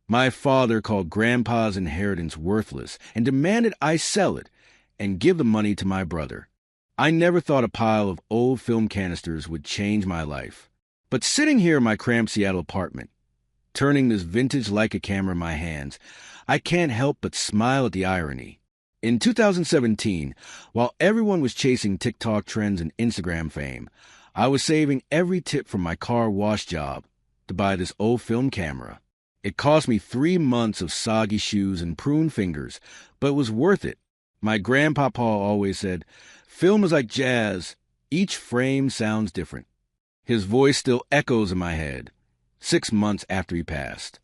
My father called Grandpa's inheritance worthless and demanded I sell it and give the money to my brother. I never thought a pile of old film canisters would change my life. But sitting here in my cramped Seattle apartment, turning this vintage Leica camera in my hands, I can't help but smile at the irony. In 2017, while everyone was chasing TikTok trends and Instagram fame, I was saving every tip from my car wash job to buy this old film camera. It cost me 3 months of soggy shoes and pruned fingers, but it was worth it. My grandpapa always said, "Film is like jazz. Each frame sounds different." His voice still echoes in my head, 6 months after he passed.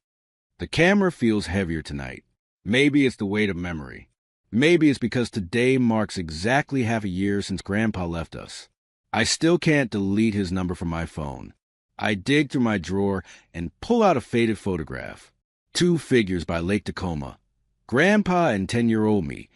The camera feels heavier tonight. Maybe it's the weight of memory. Maybe it's because today marks exactly half a year since Grandpa left us. I still can't delete his number from my phone. I dig through my drawer and pull out a faded photograph. 2 figures by Lake Tacoma. Grandpa and 10-year-old me,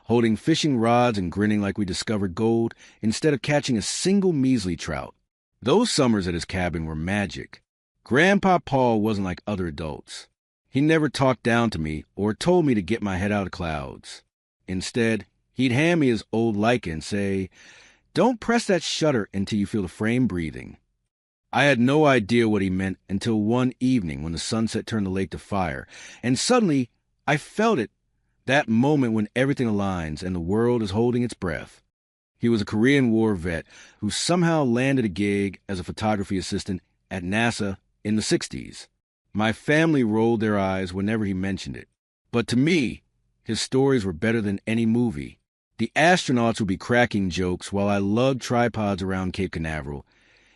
holding fishing rods and grinning like we discovered gold instead of catching a single measly trout. Those summers at his cabin were magic. Grandpa Paul wasn't like other adults. He never talked down to me or told me to get my head out of clouds. Instead, he'd hand me his old Leica and say, "Don't press that shutter until you feel the frame breathing." I had no idea what he meant until one evening when the sunset turned the lake to fire, and suddenly I felt it, that moment when everything aligns and the world is holding its breath. He was a Korean War vet who somehow landed a gig as a photography assistant at NASA in the 60s. My family rolled their eyes whenever he mentioned it. But to me, his stories were better than any movie. The astronauts would be cracking jokes while I lugged tripods around Cape Canaveral.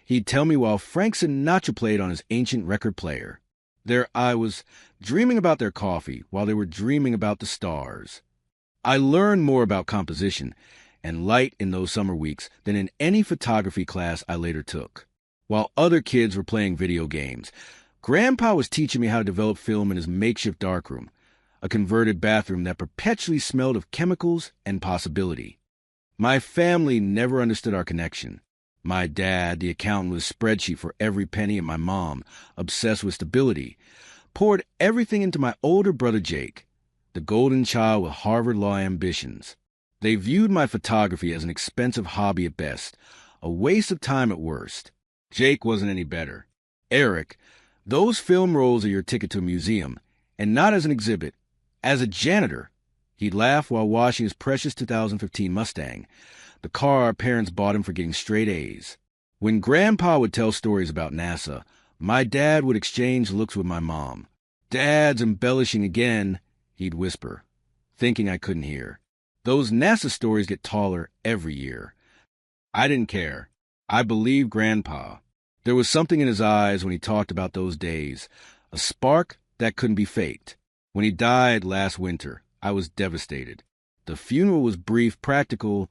He'd tell me while Frank Sinatra played on his ancient record player. There I was, dreaming about their coffee while they were dreaming about the stars. I learned more about composition and light in those summer weeks than in any photography class I later took. While other kids were playing video games, Grandpa was teaching me how to develop film in his makeshift darkroom, a converted bathroom that perpetually smelled of chemicals and possibility. My family never understood our connection. My dad, the accountant with a spreadsheet for every penny, and my mom, obsessed with stability, poured everything into my older brother Jake, the golden child with Harvard law ambitions. They viewed my photography as an expensive hobby at best, a waste of time at worst. Jake wasn't any better. "Eric, those film rolls are your ticket to a museum, and not as an exhibit, as a janitor." He'd laugh while washing his precious 2015 Mustang, the car our parents bought him for getting straight A's. When Grandpa would tell stories about NASA, my dad would exchange looks with my mom. "Dad's embellishing again," he'd whisper, thinking I couldn't hear. Those NASA stories get taller every year. I didn't care. I believed Grandpa. There was something in his eyes when he talked about those days, a spark that couldn't be faked. When he died last winter, I was devastated. The funeral was brief, practical,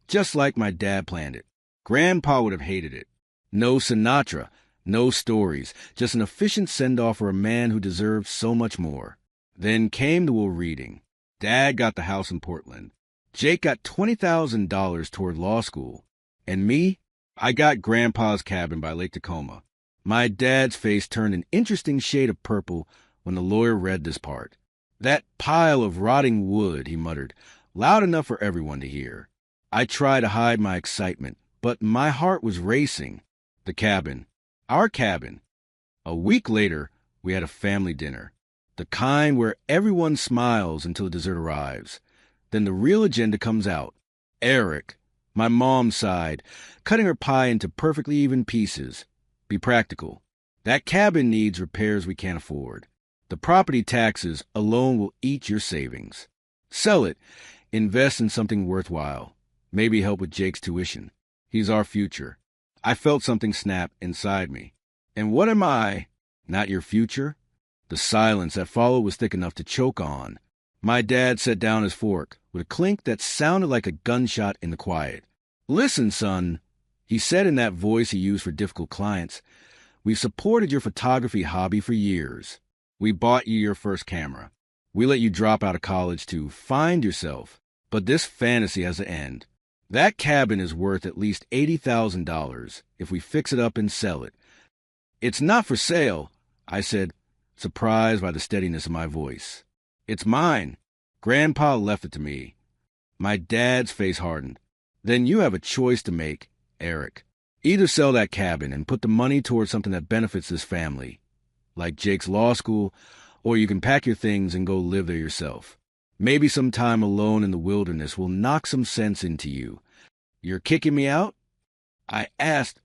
just like my dad planned it. Grandpa would have hated it. No Sinatra, no stories, just an efficient send-off for a man who deserved so much more. Then came the will reading. Dad got the house in Portland. Jake got $20,000 toward law school. And me, I got Grandpa's cabin by Lake Tacoma. My dad's face turned an interesting shade of purple when the lawyer read this part. "That pile of rotting wood," he muttered, loud enough for everyone to hear. I tried to hide my excitement, but my heart was racing. The cabin. Our cabin. A week later, we had a family dinner. The kind where everyone smiles until the dessert arrives. Then the real agenda comes out. "Eric," my mom sighed, cutting her pie into perfectly even pieces. "Be practical. That cabin needs repairs we can't afford. The property taxes alone will eat your savings. Sell it. Invest in something worthwhile. Maybe help with Jake's tuition. He's our future." I felt something snap inside me. And what am I? Not your future? The silence that followed was thick enough to choke on. My dad set down his fork with a clink that sounded like a gunshot in the quiet. "Listen, son," he said in that voice he used for difficult clients. "We've supported your photography hobby for years. We bought you your first camera. We let you drop out of college to find yourself. But this fantasy has an end. That cabin is worth at least $80,000 if we fix it up and sell it." "It's not for sale," I said, surprised by the steadiness of my voice. "It's mine. Grandpa left it to me." My dad's face hardened. "Then you have a choice to make, Eric. Either sell that cabin and put the money towards something that benefits this family, like Jake's law school, or you can pack your things and go live there yourself. Maybe some time alone in the wilderness will knock some sense into you. You're kicking me out?" I asked,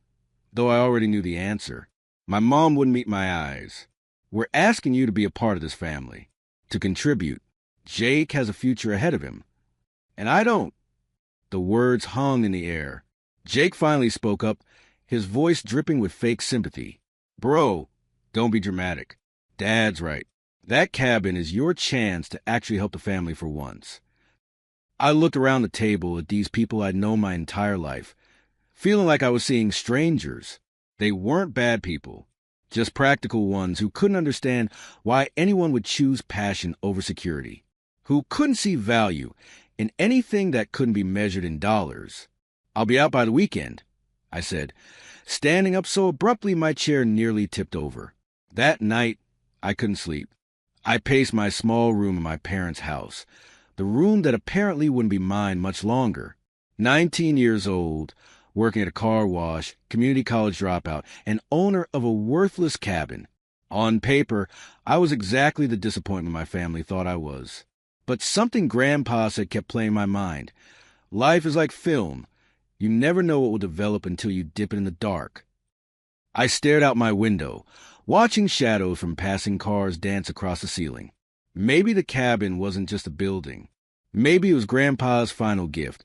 though I already knew the answer. My mom wouldn't meet my eyes. "We're asking you to be a part of this family, to contribute. Jake has a future ahead of him. And I don't." The words hung in the air. Jake finally spoke up, his voice dripping with fake sympathy. "Bro, don't be dramatic. Dad's right. That cabin is your chance to actually help the family for once." I looked around the table at these people I'd known my entire life, feeling like I was seeing strangers. They weren't bad people, just practical ones who couldn't understand why anyone would choose passion over security, who couldn't see value in anything that couldn't be measured in dollars. "I'll be out by the weekend," I said, standing up so abruptly my chair nearly tipped over. That night, I couldn't sleep. I paced my small room in my parents' house, the room that apparently wouldn't be mine much longer. 19 years old, working at a car wash, community college dropout, and owner of a worthless cabin. On paper, I was exactly the disappointment my family thought I was. But something Grandpa said kept playing my mind. Life is like film. You never know what will develop until you dip it in the dark. I stared out my window, watching shadows from passing cars dance across the ceiling. Maybe the cabin wasn't just a building. Maybe it was Grandpa's final gift,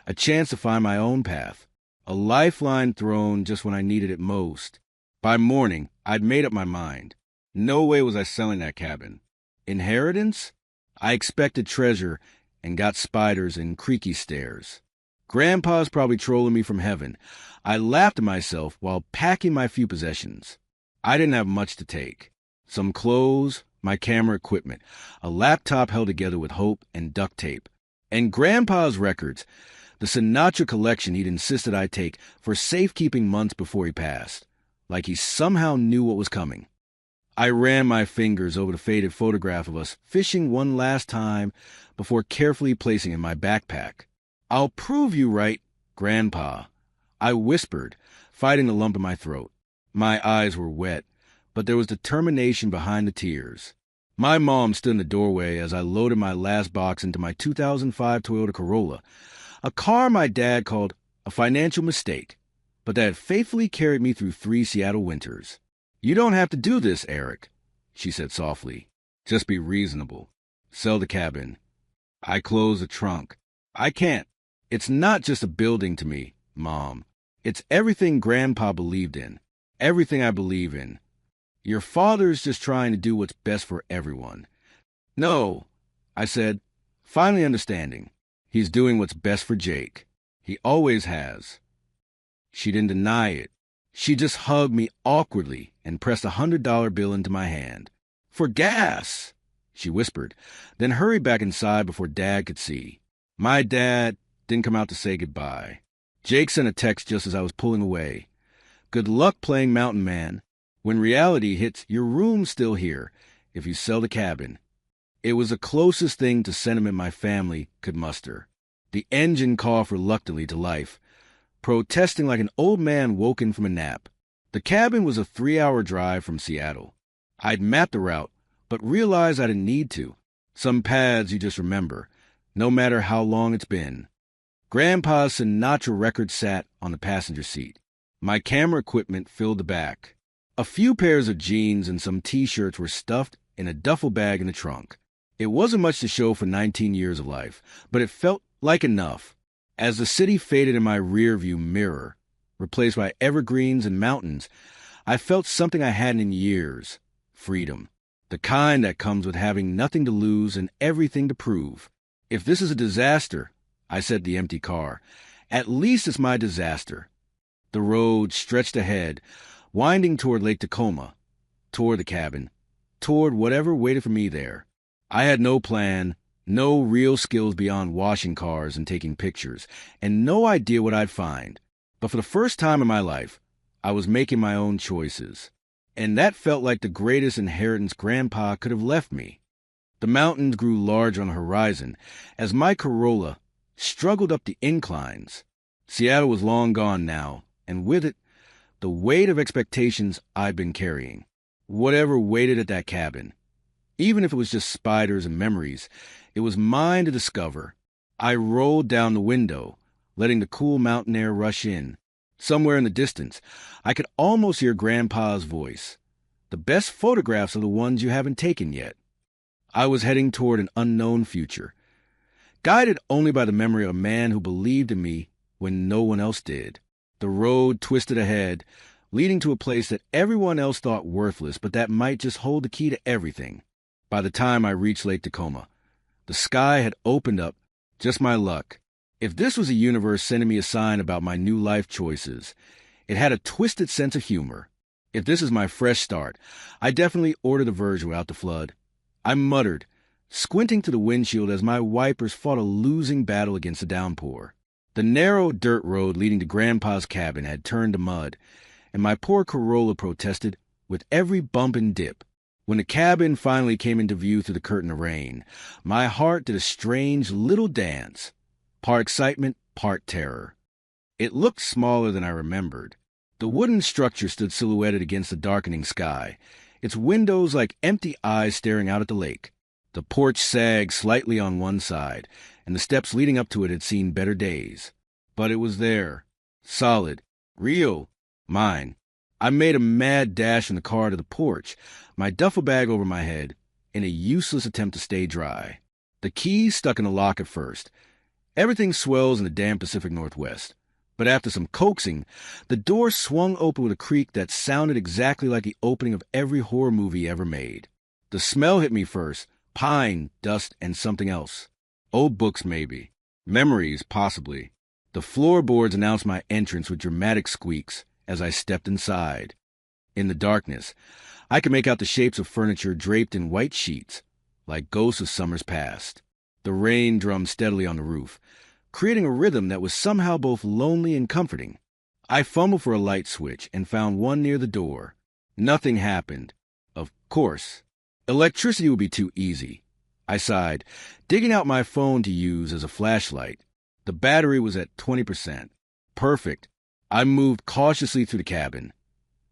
a chance to find my own path, a lifeline thrown just when I needed it most. By morning, I'd made up my mind. No way was I selling that cabin. Inheritance? I expected treasure and got spiders and creaky stairs. Grandpa's probably trolling me from heaven. I laughed at myself while packing my few possessions. I didn't have much to take. Some clothes, my camera equipment, a laptop held together with hope and duct tape, and Grandpa's records, the Sinatra collection he'd insisted I take for safekeeping months before he passed, like he somehow knew what was coming. I ran my fingers over the faded photograph of us fishing one last time before carefully placing it in my backpack. "I'll prove you right, Grandpa," I whispered, fighting the lump in my throat. My eyes were wet, but there was determination behind the tears. My mom stood in the doorway as I loaded my last box into my 2005 Toyota Corolla, a car my dad called a financial mistake, but that had faithfully carried me through 3 Seattle winters. "You don't have to do this, Eric," she said softly. "Just be reasonable. Sell the cabin." I closed the trunk. "I can't. It's not just a building to me, Mom. It's everything Grandpa believed in. Everything I believe in. Your father's just trying to do what's best for everyone." "No," I said, finally understanding. "He's doing what's best for Jake. He always has." She didn't deny it. She just hugged me awkwardly and pressed a $100 bill into my hand. "For gas," she whispered, then hurried back inside before Dad could see. My dad didn't come out to say goodbye. Jake sent a text just as I was pulling away. "Good luck playing mountain man. When reality hits, your room's still here if you sell the cabin." It was the closest thing to sentiment my family could muster. The engine coughed reluctantly to life, protesting like an old man woken from a nap. The cabin was a 3-hour drive from Seattle. I'd mapped the route, but realized I didn't need to. Some paths you just remember, no matter how long it's been. Grandpa's Sinatra record sat on the passenger seat. My camera equipment filled the back. A few pairs of jeans and some T-shirts were stuffed in a duffel bag in the trunk. It wasn't much to show for 19 years of life, but it felt like enough. As the city faded in my rearview mirror, replaced by evergreens and mountains, I felt something I hadn't in years: freedom. The kind that comes with having nothing to lose and everything to prove. If this is a disaster, I said the empty car, at least it's my disaster. The road stretched ahead, winding toward Lake Tacoma, toward the cabin, toward whatever waited for me there. I had no plan, no real skills beyond washing cars and taking pictures, and no idea what I'd find. But for the first time in my life, I was making my own choices. and that felt like the greatest inheritance Grandpa could have left me. The mountains grew large on the horizon as my Corolla struggled up the inclines. Seattle was long gone now, and with it, the weight of expectations I'd been carrying. Whatever waited at that cabin, even if it was just spiders and memories, it was mine to discover. I rolled down the window, letting the cool mountain air rush in. Somewhere in the distance, I could almost hear Grandpa's voice. The best photographs are the ones you haven't taken yet. I was heading toward an unknown future, guided only by the memory of a man who believed in me when no one else did. The road twisted ahead, leading to a place that everyone else thought worthless, but that might just hold the key to everything. By the time I reached Lake Tacoma, the sky had opened up. Just my luck. If this was a universe sending me a sign about my new life choices, it had a twisted sense of humor. If this is my fresh start, I definitely ordered a verge without the flood. I muttered, squinting to the windshield as my wipers fought a losing battle against the downpour. The narrow dirt road leading to Grandpa's cabin had turned to mud, and my poor Corolla protested with every bump and dip. When the cabin finally came into view through the curtain of rain, my heart did a strange little dance, part excitement, part terror. It looked smaller than I remembered. The wooden structure stood silhouetted against the darkening sky, its windows like empty eyes staring out at the lake. The porch sagged slightly on one side, and the steps leading up to it had seen better days. But it was there, solid, real, mine. I made a mad dash in the car to the porch, my duffel bag over my head, in a useless attempt to stay dry. The key stuck in the lock at first. Everything swells in the damn Pacific Northwest. But after some coaxing, the door swung open with a creak that sounded exactly like the opening of every horror movie ever made. The smell hit me first, pine, dust, and something else. Old books, maybe. Memories, possibly. The floorboards announced my entrance with dramatic squeaks as I stepped inside. In the darkness, I could make out the shapes of furniture draped in white sheets, like ghosts of summers past. The rain drummed steadily on the roof, creating a rhythm that was somehow both lonely and comforting. I fumbled for a light switch and found one near the door. Nothing happened. Of course. Electricity would be too easy. I sighed, digging out my phone to use as a flashlight. The battery was at 20%. Perfect. I moved cautiously through the cabin,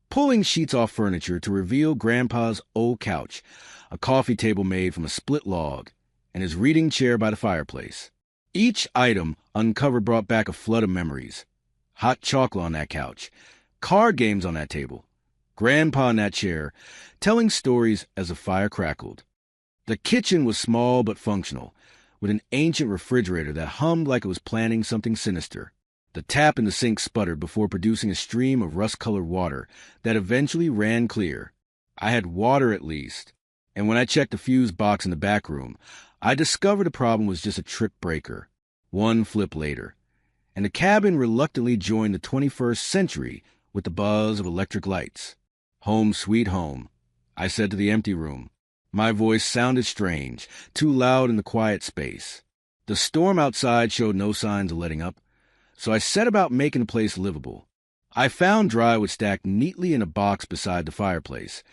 pulling sheets off furniture to reveal Grandpa's old couch, a coffee table made from a split log, and his reading chair by the fireplace. Each item uncovered brought back a flood of memories. Hot chocolate on that couch, card games on that table, Grandpa in that chair, telling stories as the fire crackled. The kitchen was small but functional, with an ancient refrigerator that hummed like it was planning something sinister. The tap in the sink sputtered before producing a stream of rust-colored water that eventually ran clear. I had water at least, and when I checked the fuse box in the back room, I discovered the problem was just a trip breaker. One flip later, and the cabin reluctantly joined the 21st century with the buzz of electric lights. Home sweet home, I said to the empty room. My voice sounded strange, too loud in the quiet space. The storm outside showed no signs of letting up, so I set about making the place livable. I found drywood stacked neatly in a box beside the fireplace.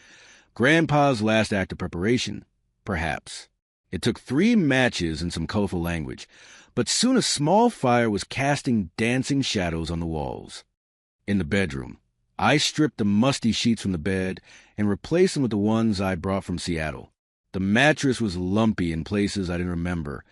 Grandpa's last act of preparation, perhaps. It took 3 matches and some colorful language, but soon a small fire was casting dancing shadows on the walls. In the bedroom, I stripped the musty sheets from the bed and replaced them with the ones I brought from Seattle. The mattress was lumpy in places I didn't remember,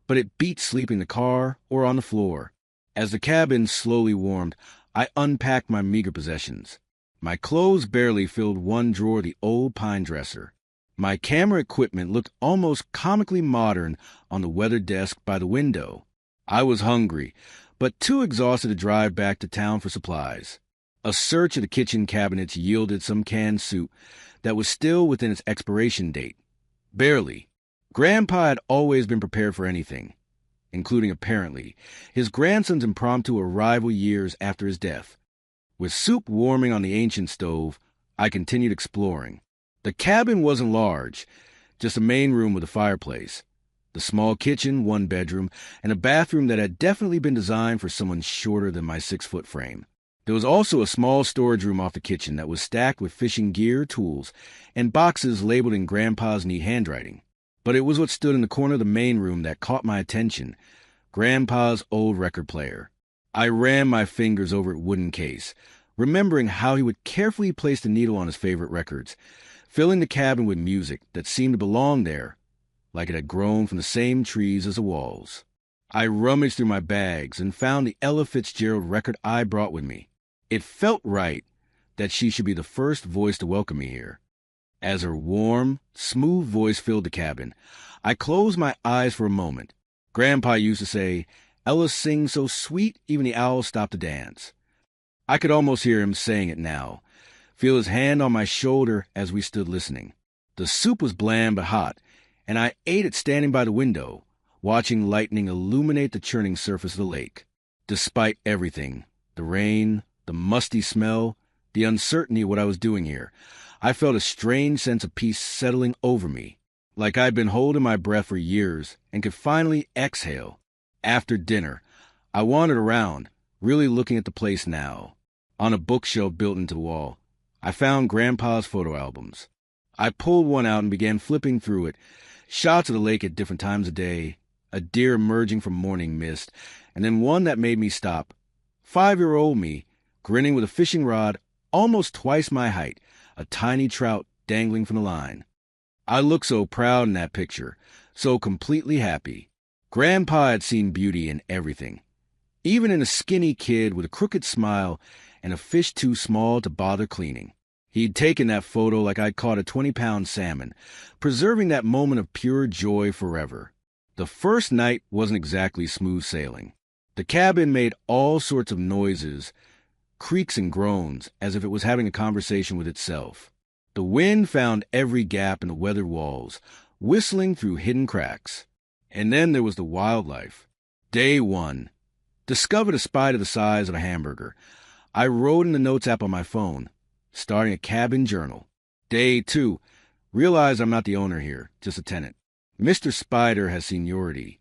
but it beat sleeping in the car or on the floor. As the cabin slowly warmed, I unpacked my meager possessions. My clothes barely filled one drawer of the old pine dresser. My camera equipment looked almost comically modern on the weathered desk by the window. I was hungry, but too exhausted to drive back to town for supplies. A search of the kitchen cabinets yielded some canned soup that was still within its expiration date. Barely. Grandpa had always been prepared for anything, including, apparently, his grandson's impromptu arrival years after his death. With soup warming on the ancient stove, I continued exploring. The cabin wasn't large, just a main room with a fireplace. The small kitchen, 1 bedroom, and a bathroom that had definitely been designed for someone shorter than my 6-foot frame. There was also a small storage room off the kitchen that was stacked with fishing gear, tools, and boxes labeled in Grandpa's neat handwriting. But it was what stood in the corner of the main room that caught my attention: Grandpa's old record player. I ran my fingers over its wooden case, remembering how he would carefully place the needle on his favorite records, filling the cabin with music that seemed to belong there, like it had grown from the same trees as the walls. I rummaged through my bags and found the Ella Fitzgerald record I brought with me. It felt right that she should be the first voice to welcome me here. As her warm, smooth voice filled the cabin, I closed my eyes for a moment. Grandpa used to say, "Ella sings so sweet, even the owls stop to dance." I could almost hear him saying it now, feel his hand on my shoulder as we stood listening. The soup was bland but hot, and I ate it standing by the window, watching lightning illuminate the churning surface of the lake. Despite everything, the rain, the musty smell, the uncertainty of what I was doing here, I felt a strange sense of peace settling over me, like I'd been holding my breath for years and could finally exhale. After dinner, I wandered around, really looking at the place now. On a bookshelf built into the wall, I found Grandpa's photo albums. I pulled one out and began flipping through it, shots of the lake at different times of day, a deer emerging from morning mist, and then one that made me stop. 5-year-old me, grinning with a fishing rod almost twice my height, a tiny trout dangling from the line. I looked so proud in that picture, so completely happy. Grandpa had seen beauty in everything, even in a skinny kid with a crooked smile and a fish too small to bother cleaning. He'd taken that photo like I'd caught a 20-pound salmon, preserving that moment of pure joy forever. The first night wasn't exactly smooth sailing. The cabin made all sorts of noises, creaks and groans, as if it was having a conversation with itself. The wind found every gap in the weathered walls, whistling through hidden cracks. And then there was the wildlife. Day 1. Discovered a spider the size of a hamburger. I wrote in the notes app on my phone, starting a cabin journal. Day 2. Realized I'm not the owner here, just a tenant. Mr. Spider has seniority.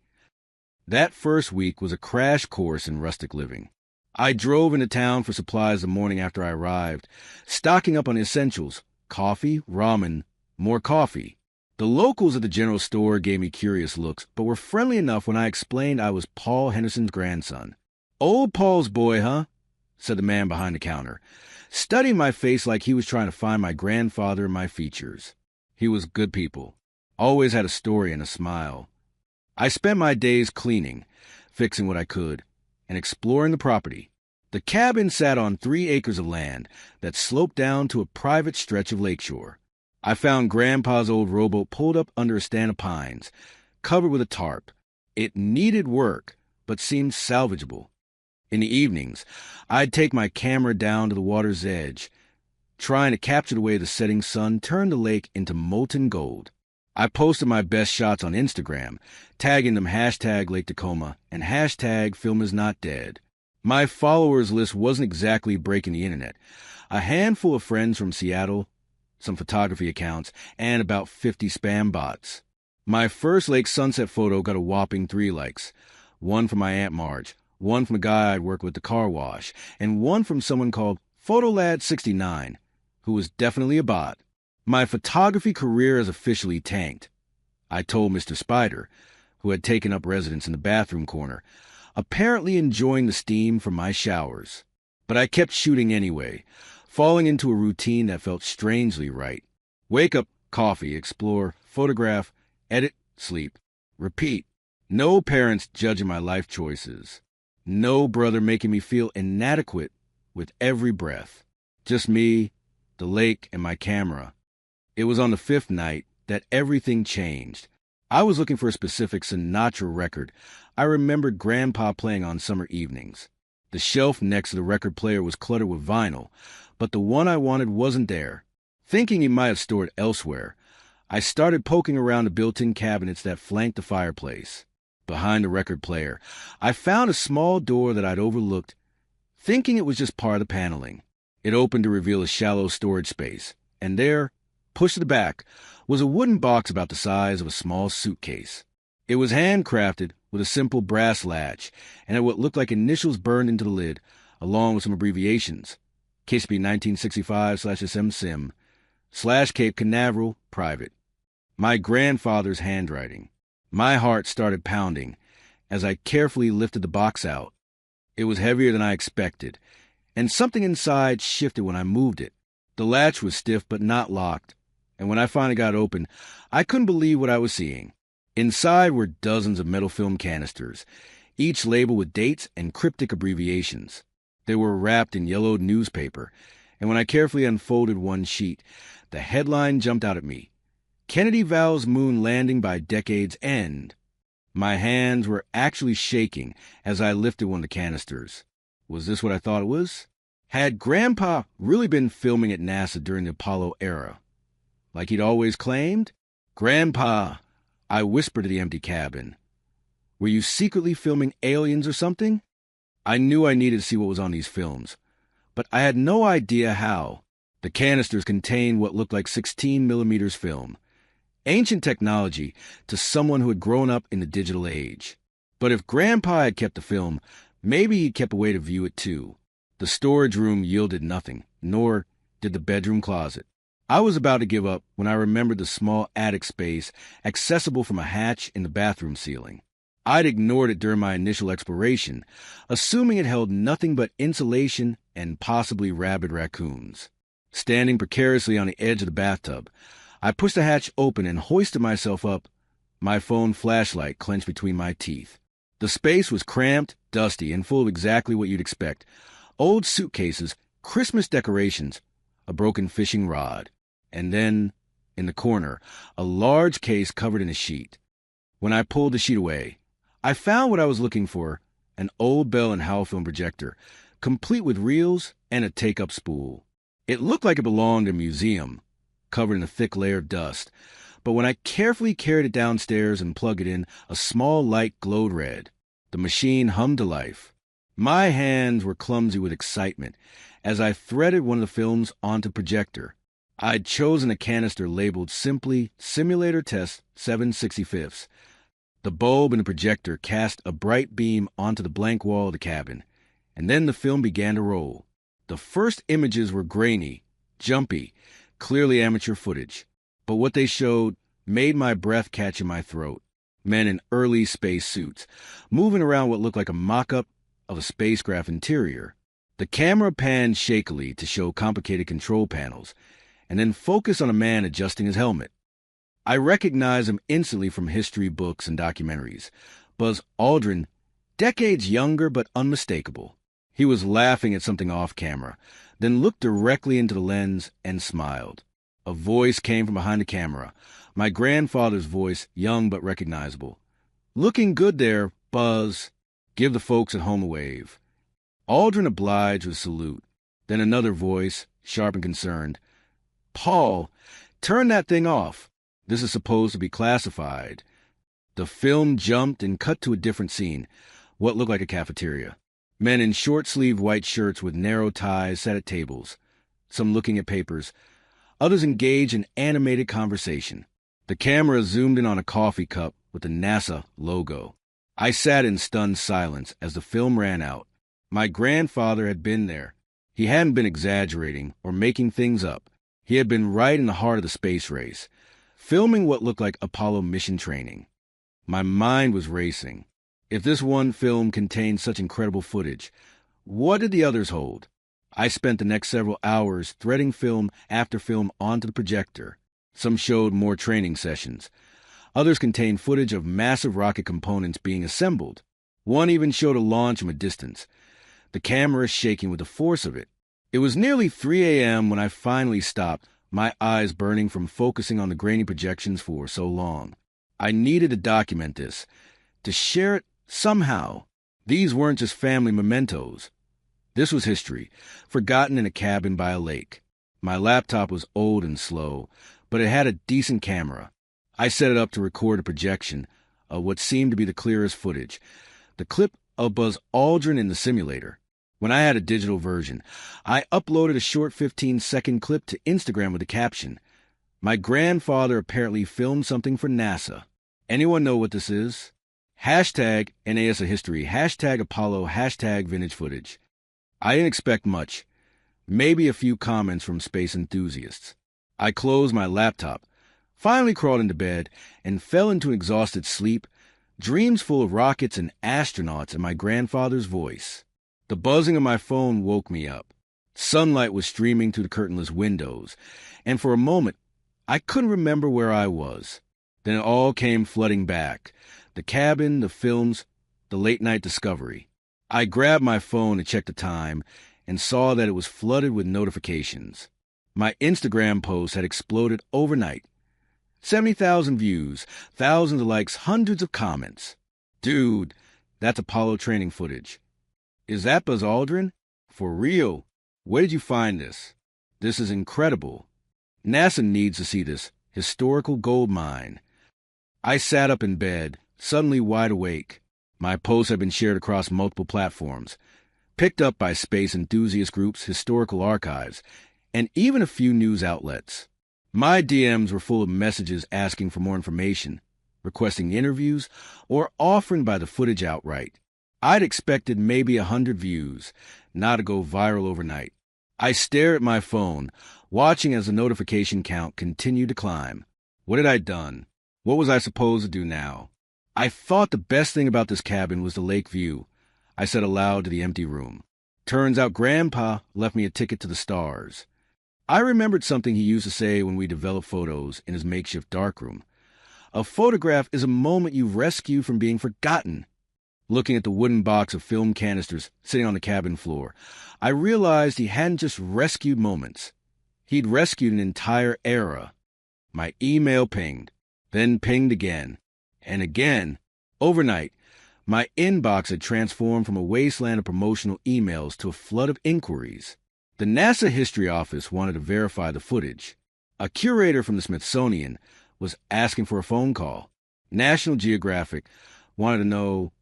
That first week was a crash course in rustic living. I drove into town for supplies the morning after I arrived, stocking up on essentials: coffee, ramen, more coffee. The locals at the general store gave me curious looks, but were friendly enough when I explained I was Paul Henderson's grandson. "Old Paul's boy, huh?" said the man behind the counter, studying my face like he was trying to find my grandfather in my features. He was good people, always had a story and a smile. I spent my days cleaning, fixing what I could, and exploring the property. The cabin sat on 3 acres of land that sloped down to a private stretch of lakeshore. I found Grandpa's old rowboat pulled up under a stand of pines, covered with a tarp. It needed work, but seemed salvageable. In the evenings, I'd take my camera down to the water's edge, trying to capture the way the setting sun turned the lake into molten gold. I posted my best shots on Instagram, tagging them hashtag Lake Tacoma and hashtag FilmIsNotDead. My followers list wasn't exactly breaking the internet. A handful of friends from Seattle, some photography accounts, and about 50 spam bots. My first lake sunset photo got a whopping 3 likes. One from my Aunt Marge, one from a guy I'd worked with at the car wash, and one from someone called Photolad69, who was definitely a bot. My photography career has officially tanked, I told Mr. Spider, who had taken up residence in the bathroom corner, apparently enjoying the steam from my showers. But I kept shooting anyway, falling into a routine that felt strangely right. Wake up, coffee, explore, photograph, edit, sleep, repeat. No parents judging my life choices. No brother making me feel inadequate with every breath. Just me, the lake, and my camera. It was on the 5th night that everything changed. I was looking for a specific Sinatra record I remembered Grandpa playing on summer evenings. The shelf next to the record player was cluttered with vinyl, but the one I wanted wasn't there. Thinking he might have stored elsewhere, I started poking around the built-in cabinets that flanked the fireplace. Behind the record player, I found a small door that I'd overlooked, thinking it was just part of the paneling. It opened to reveal a shallow storage space, and there, pushed to the back, was a wooden box about the size of a small suitcase. It was handcrafted with a simple brass latch, and had what looked like initials burned into the lid, a along with some abbreviations. KCP 1965/SM-SIM, /Cape Canaveral, private. My grandfather's handwriting. My heart started pounding as I carefully lifted the box out. It was heavier than I expected, and something inside shifted when I moved it. The latch was stiff but not locked, and when I finally got it open, I couldn't believe what I was seeing. Inside were dozens of metal film canisters, each labeled with dates and cryptic abbreviations. They were wrapped in yellowed newspaper, and when I carefully unfolded one sheet, the headline jumped out at me: Kennedy vows moon landing by decade's end. My hands were actually shaking as I lifted one of the canisters. Was this what I thought it was? Had Grandpa really been filming at NASA during the Apollo era, like he'd always claimed? Grandpa, I whispered to the empty cabin. Were you secretly filming aliens or something? I knew I needed to see what was on these films, but I had no idea how. The canisters contained what looked like 16 millimeters film. Ancient technology to someone who had grown up in the digital age. But if Grandpa had kept the film, maybe he'd kept a way to view it too. The storage room yielded nothing, nor did the bedroom closet. I was about to give up when I remembered the small attic space accessible from a hatch in the bathroom ceiling. I'd ignored it during my initial exploration, assuming it held nothing but insulation and possibly rabid raccoons. Standing precariously on the edge of the bathtub, I pushed the hatch open and hoisted myself up, my phone flashlight clenched between my teeth. The space was cramped, dusty, and full of exactly what you'd expect: old suitcases, Christmas decorations, a broken fishing rod, and then, in the corner, a large case covered in a sheet. When I pulled the sheet away, I found what I was looking for: an old Bell and Howell film projector, complete with reels and a take-up spool. It looked like it belonged in a museum, covered in a thick layer of dust, but when I carefully carried it downstairs and plugged it in, a small light glowed red. The machine hummed to life. My hands were clumsy with excitement as I threaded one of the films onto the projector. I'd chosen a canister labeled simply Simulator Test 7/65. The bulb in the projector cast a bright beam onto the blank wall of the cabin, and then the film began to roll. The first images were grainy, jumpy, clearly amateur footage, but what they showed made my breath catch in my throat. Men in early space suits, moving around what looked like a mock-up of a spacecraft interior. The camera panned shakily to show complicated control panels, and then focused on a man adjusting his helmet. I recognized him instantly from history books and documentaries. Buzz Aldrin, decades younger but unmistakable. He was laughing at something off camera, then looked directly into the lens and smiled. A voice came from behind the camera, my grandfather's voice, young but recognizable. "Looking good there, Buzz. Give the folks at home a wave." Aldrin obliged with a salute. Then another voice, sharp and concerned. "Paul, turn that thing off. This is supposed to be classified." The film jumped and cut to a different scene, what looked like a cafeteria. Men in short-sleeved white shirts with narrow ties sat at tables, some looking at papers, others engaged in animated conversation. The camera zoomed in on a coffee cup with the NASA logo. I sat in stunned silence as the film ran out. My grandfather had been there. He hadn't been exaggerating or making things up. He had been right in the heart of the space race, filming what looked like Apollo mission training. My mind was racing. If this one film contained such incredible footage, what did the others hold? I spent the next several hours threading film after film onto the projector. Some showed more training sessions. Others contained footage of massive rocket components being assembled. One even showed a launch from a distance, the camera shaking with the force of it. It was nearly 3 a.m. when I finally stopped, my eyes burning from focusing on the grainy projections for so long. I needed to document this, to share it somehow. These weren't just family mementos. This was history, forgotten in a cabin by a lake. My laptop was old and slow, but it had a decent camera. I set it up to record a projection of what seemed to be the clearest footage, the clip of Buzz Aldrin in the simulator. When I had a digital version, I uploaded a short 15-second clip to Instagram with a caption: "My grandfather apparently filmed something for NASA. Anyone know what this is? Hashtag NASA history, hashtag Apollo, hashtag vintage footage." I didn't expect much, maybe a few comments from space enthusiasts. I closed my laptop, finally crawled into bed, and fell into exhausted sleep, dreams full of rockets and astronauts and my grandfather's voice. The buzzing of my phone woke me up. Sunlight was streaming through the curtainless windows, and for a moment, I couldn't remember where I was. Then it all came flooding back. The cabin, the films, the late-night discovery. I grabbed my phone to check the time and saw that it was flooded with notifications. My Instagram post had exploded overnight. 70,000 views, thousands of likes, hundreds of comments. Dude, that's Apollo training footage. Is that Buzz Aldrin? For real? Where did you find this? This is incredible. NASA needs to see this historical gold mine. I sat up in bed, suddenly wide awake. My posts had been shared across multiple platforms, picked up by space enthusiast groups, historical archives, and even a few news outlets. My DMs were full of messages asking for more information, requesting interviews, or offering by the footage outright. I'd expected maybe 100 views, not to go viral overnight. I stared at my phone, watching as the notification count continued to climb. What had I done? What was I supposed to do now? I thought the best thing about this cabin was the lake view, I said aloud to the empty room. Turns out Grandpa left me a ticket to the stars. I remembered something he used to say when we developed photos in his makeshift darkroom. A photograph is a moment you rescue from being forgotten. Looking at the wooden box of film canisters sitting on the cabin floor, I realized he hadn't just rescued moments. He'd rescued an entire era. My email pinged, then pinged again, and again. Overnight, my inbox had transformed from a wasteland of promotional emails to a flood of inquiries. The NASA History Office wanted to verify the footage. A curator from the Smithsonian was asking for a phone call. National Geographic wanted to know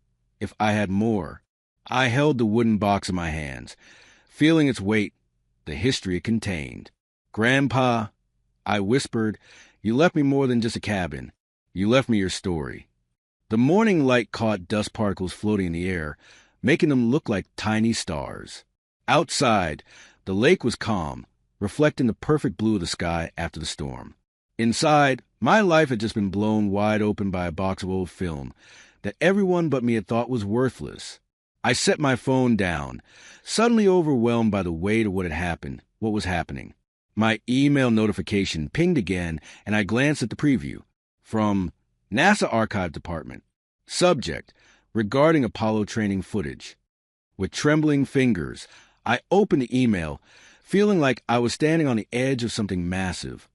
if I had more. I held the wooden box in my hands, feeling its weight, the history it contained. Grandpa, I whispered, you left me more than just a cabin. You left me your story. The morning light caught dust particles floating in the air, making them look like tiny stars. Outside, the lake was calm, reflecting the perfect blue of the sky after the storm. Inside, my life had just been blown wide open by a box of old film that everyone but me had thought was worthless. I set my phone down, suddenly overwhelmed by the weight of what had happened, what was happening. My email notification pinged again, and I glanced at the preview. From NASA Archive Department. Subject, regarding Apollo training footage. With trembling fingers, I opened the email, feeling like I was standing on the edge of something massive,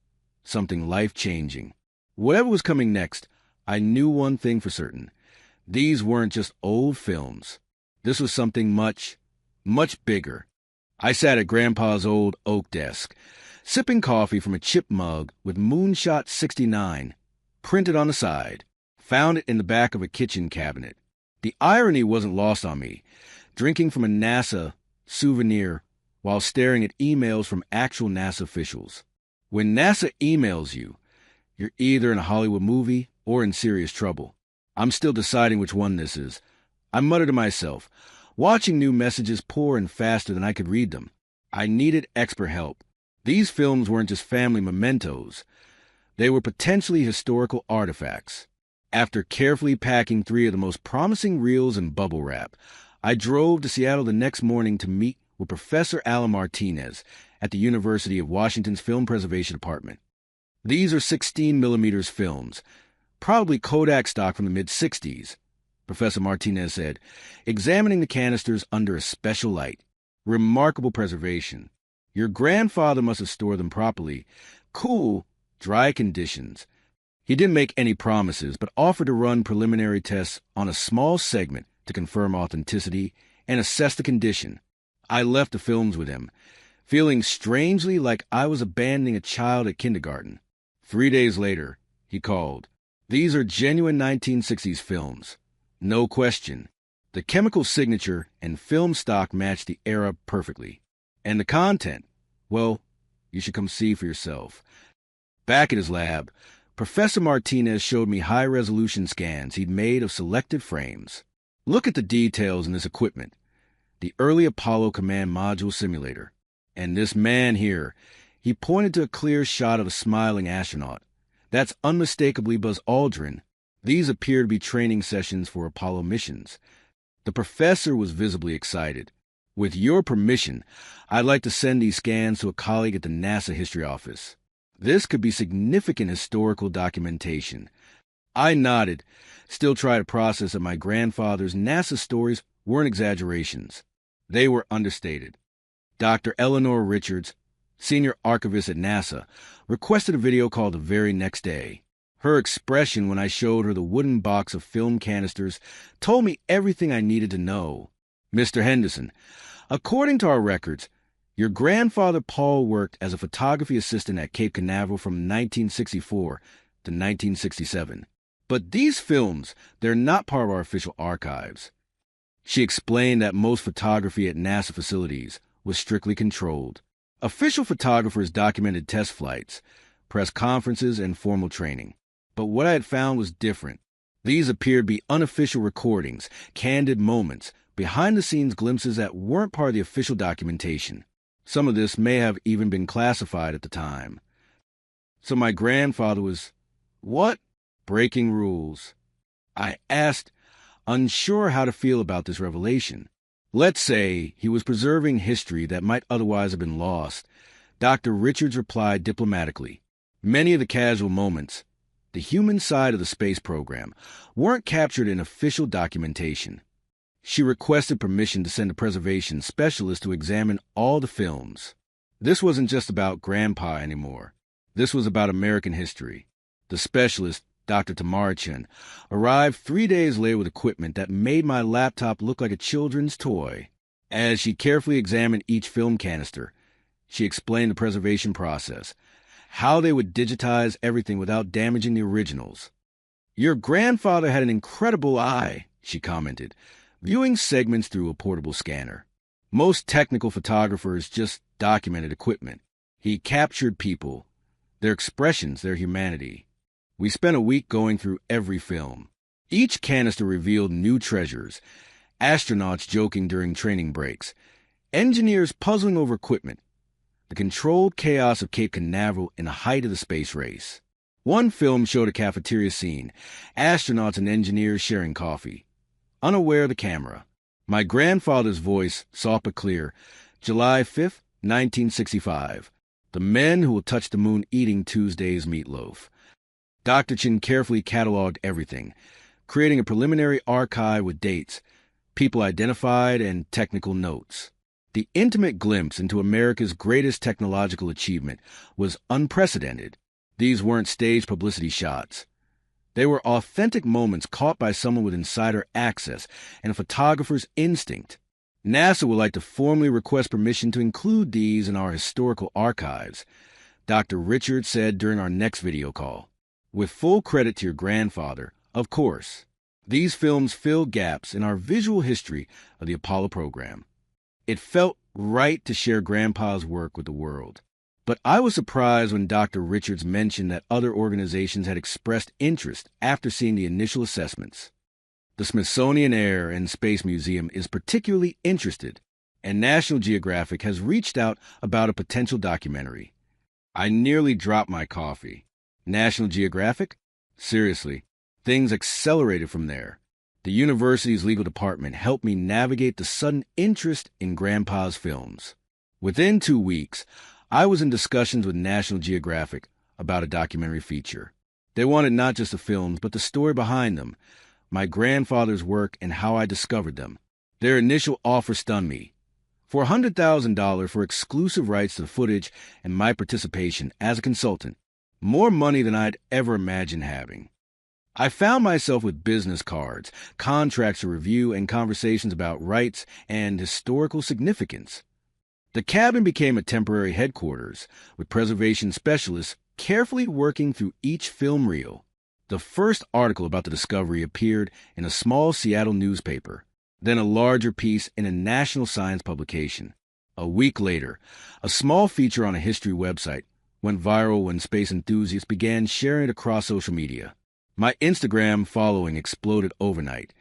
something life-changing. Whatever was coming next, I knew one thing for certain. These weren't just old films. This was something much, much bigger. I sat at Grandpa's old oak desk, sipping coffee from a chipped mug with Moonshot 69 printed on the side. Found it in the back of a kitchen cabinet. The irony wasn't lost on me, drinking from a NASA souvenir while staring at emails from actual NASA officials. When NASA emails you, you're either in a Hollywood movie or in serious trouble. I'm still deciding which one this is. I muttered to myself, watching new messages pour in faster than I could read them. I needed expert help. These films weren't just family mementos. They were potentially historical artifacts. After carefully packing 3 of the most promising reels in bubble wrap, I drove to Seattle the next morning to meet with Professor Alan Martinez at the University of Washington's Film Preservation Department. These are 16 mm films, probably Kodak stock from the mid-60s, Professor Martinez said, examining the canisters under a special light. Remarkable preservation. Your grandfather must have stored them properly. Cool, dry conditions. He didn't make any promises, but offered to run preliminary tests on a small segment to confirm authenticity and assess the condition. I left the films with him, feeling strangely like I was abandoning a child at kindergarten. 3 days later, he called. These are genuine 1960s films. No question. The chemical signature and film stock matched the era perfectly. And the content, well, you should come see for yourself. Back at his lab, Professor Martinez showed me high-resolution scans he'd made of selected frames. Look at the details in this equipment. the early Apollo Command Module simulator. And this man here, he pointed to a clear shot of a smiling astronaut. That's unmistakably Buzz Aldrin. These appear to be training sessions for Apollo missions. The professor was visibly excited. With your permission, I'd like to send these scans to a colleague at the NASA History Office. This could be significant historical documentation. I nodded, still trying to process that my grandfather's NASA stories weren't exaggerations. They were understated. Dr. Eleanor Richards, senior archivist at NASA, requested a video call the very next day. Her expression when I showed her the wooden box of film canisters told me everything I needed to know. Mr. Henderson, according to our records, your grandfather Paul worked as a photography assistant at Cape Canaveral from 1964 to 1967. But these films, they're not part of our official archives. She explained that most photography at NASA facilities was strictly controlled. Official photographers documented test flights, press conferences, and formal training. But what I had found was different. These appeared to be unofficial recordings, candid moments, behind-the-scenes glimpses that weren't part of the official documentation. Some of this may have even been classified at the time. So my grandfather was, what? Breaking rules. I asked, unsure how to feel about this revelation. Let's say he was preserving history that might otherwise have been lost. Dr. Richards replied diplomatically. Many of the casual moments, the human side of the space program, weren't captured in official documentation. She requested permission to send a preservation specialist to examine all the films. This wasn't just about Grandpa anymore. This was about American history. The specialist, Dr. Tamarchin, arrived 3 days later with equipment that made my laptop look like a children's toy. As she carefully examined each film canister, she explained the preservation process, how they would digitize everything without damaging the originals. Your grandfather had an incredible eye, she commented, viewing segments through a portable scanner. Most technical photographers just documented equipment. He captured people, their expressions, their humanity. We spent a week going through every film. Each canister revealed new treasures, astronauts joking during training breaks, engineers puzzling over equipment, the controlled chaos of Cape Canaveral in the height of the space race. One film showed a cafeteria scene, astronauts and engineers sharing coffee, unaware of the camera. My grandfather's voice, soft but clear, July 5th, 1965. The men who will touch the moon eating Tuesday's meatloaf. Dr. Chin carefully cataloged everything, creating a preliminary archive with dates, people identified, and technical notes. The intimate glimpse into America's greatest technological achievement was unprecedented. These weren't staged publicity shots. They were authentic moments caught by someone with insider access and a photographer's instinct. NASA would like to formally request permission to include these in our historical archives, Dr. Richards said during our next video call. With full credit to your grandfather, of course, these films fill gaps in our visual history of the Apollo program. It felt right to share Grandpa's work with the world. But I was surprised when Dr. Richards mentioned that other organizations had expressed interest after seeing the initial assessments. The Smithsonian Air and Space Museum is particularly interested, and National Geographic has reached out about a potential documentary. I nearly dropped my coffee. National Geographic? Seriously, things accelerated from there. The university's legal department helped me navigate the sudden interest in Grandpa's films. Within 2 weeks, I was in discussions with National Geographic about a documentary feature. They wanted not just the films, but the story behind them, my grandfather's work and how I discovered them. Their initial offer stunned me. For $100,000 for exclusive rights to the footage and my participation as a consultant, more money than I'd ever imagined having. I found myself with business cards, contracts to review, and conversations about rights and historical significance. The cabin became a temporary headquarters, with preservation specialists carefully working through each film reel. The first article about the discovery appeared in a small Seattle newspaper, then a larger piece in a national science publication. A week later, a small feature on a history website went viral when space enthusiasts began sharing it across social media. My Instagram following exploded overnight,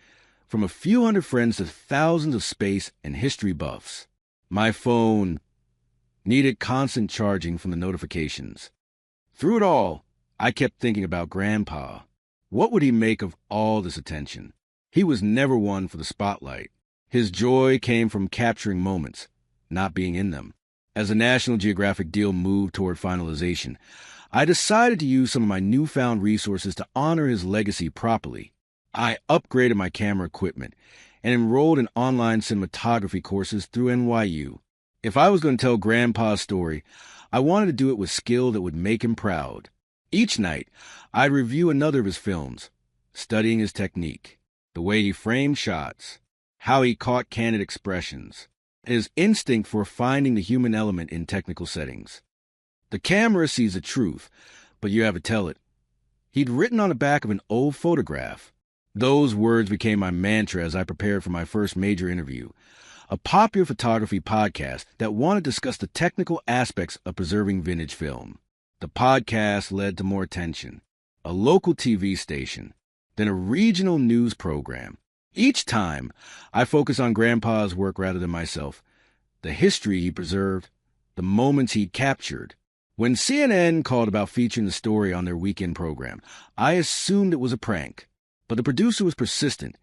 from a few hundred friends to thousands of space and history buffs. My phone needed constant charging from the notifications. Through it all, I kept thinking about Grandpa. What would he make of all this attention? He was never one for the spotlight. His joy came from capturing moments, not being in them. As the National Geographic deal moved toward finalization, I decided to use some of my newfound resources to honor his legacy properly. I upgraded my camera equipment and enrolled in online cinematography courses through NYU. If I was going to tell Grandpa's story, I wanted to do it with skill that would make him proud. Each night, I'd review another of his films, studying his technique, the way he framed shots, how he caught candid expressions, his instinct for finding the human element in technical settings. The camera sees the truth, but you have to tell it. He'd written on the back of an old photograph. Those words became my mantra as I prepared for my first major interview, a popular photography podcast that wanted to discuss the technical aspects of preserving vintage film. The podcast led to more attention, a local TV station, then a regional news program. Each time, I focused on Grandpa's work rather than myself, the history he preserved, the moments he captured. When CNN called about featuring the story on their weekend program, I assumed it was a prank. But the producer was persistent,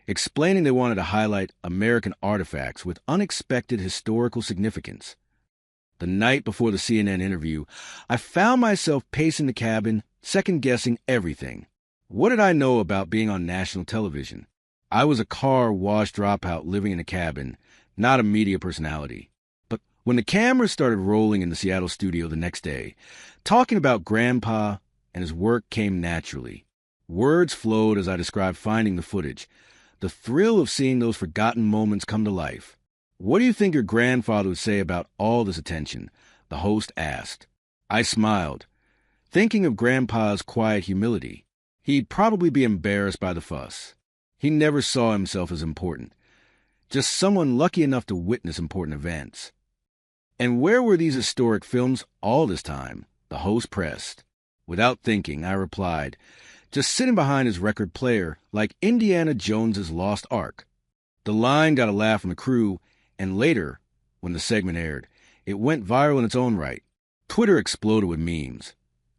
explaining they wanted to highlight American artifacts with unexpected historical significance. The night before the CNN interview, I found myself pacing the cabin, second-guessing everything. What did I know about being on national television? I was a car-wash dropout living in a cabin, not a media personality. But when the cameras started rolling in the Seattle studio the next day, talking about Grandpa and his work came naturally. Words flowed as I described finding the footage, the thrill of seeing those forgotten moments come to life. "What do you think your grandfather would say about all this attention?" the host asked. I smiled, thinking of Grandpa's quiet humility. He'd probably be embarrassed by the fuss. He never saw himself as important, just someone lucky enough to witness important events. "And where were these historic films all this time?" the host pressed. Without thinking, I replied, "Just sitting behind his record player, like Indiana Jones's Lost Ark." The line got a laugh from the crew, and later, when the segment aired, it went viral in its own right. Twitter exploded with memes.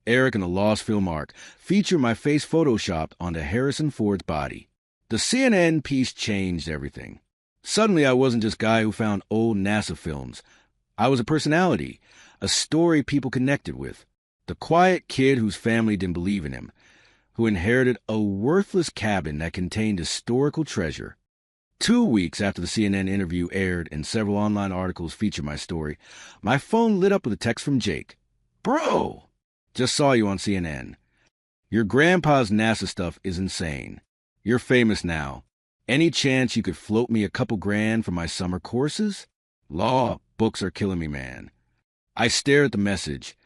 Eric and the Lost Film Ark featured my face photoshopped onto Harrison Ford's body. The CNN piece changed everything. Suddenly, I wasn't just a guy who found old NASA films. I was a personality, a story people connected with. The quiet kid whose family didn't believe in him, who inherited a worthless cabin that contained historical treasure. 2 weeks after the CNN interview aired and several online articles featured my story, my phone lit up with a text from Jake. "Bro, just saw you on CNN. Your grandpa's NASA stuff is insane. You're famous now. Any chance you could float me a couple grand for my summer courses? Law, books are killing me, man." I stared at the message,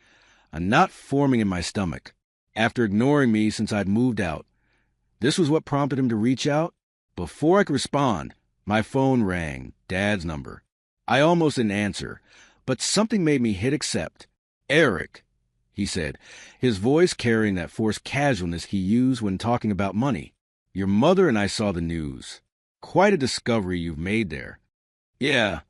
a knot forming in my stomach. After ignoring me since I'd moved out, this was what prompted him to reach out? Before I could respond, my phone rang, Dad's number. I almost didn't answer, but something made me hit accept. "Eric," he said, his voice carrying that forced casualness he used when talking about money. "Your mother and I saw the news. Quite a discovery you've made there." "Yeah,"